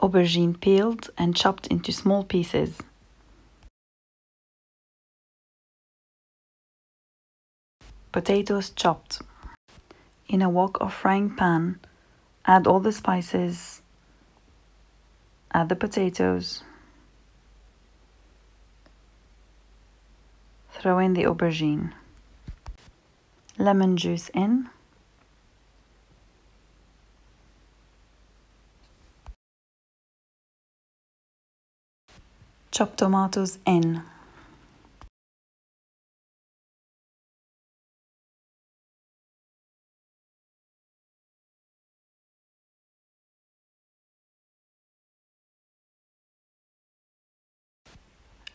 Aubergine peeled and chopped into small pieces. Potatoes chopped. In a wok or frying pan, add all the spices, add the potatoes, throw in the aubergine, lemon juice in, chopped tomatoes in,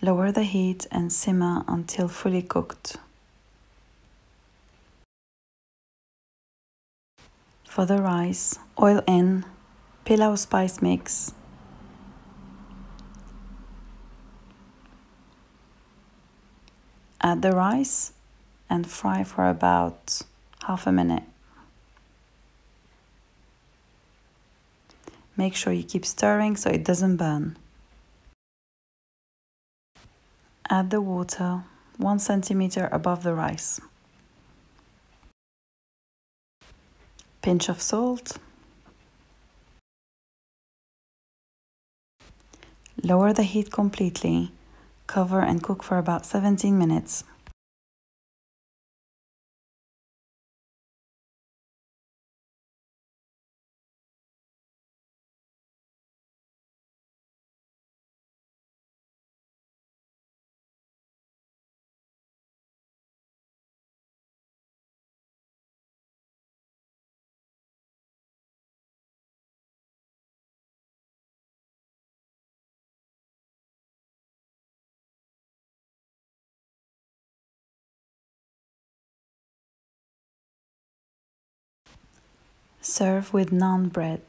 lower the heat and simmer until fully cooked. For the rice, oil in, pilau spice mix, add the rice and fry for about half a minute. Make sure you keep stirring so it doesn't burn. Add the water 1 centimeter above the rice. Pinch of salt. Lower the heat completely. Cover and cook for about 17 minutes. Serve with naan bread.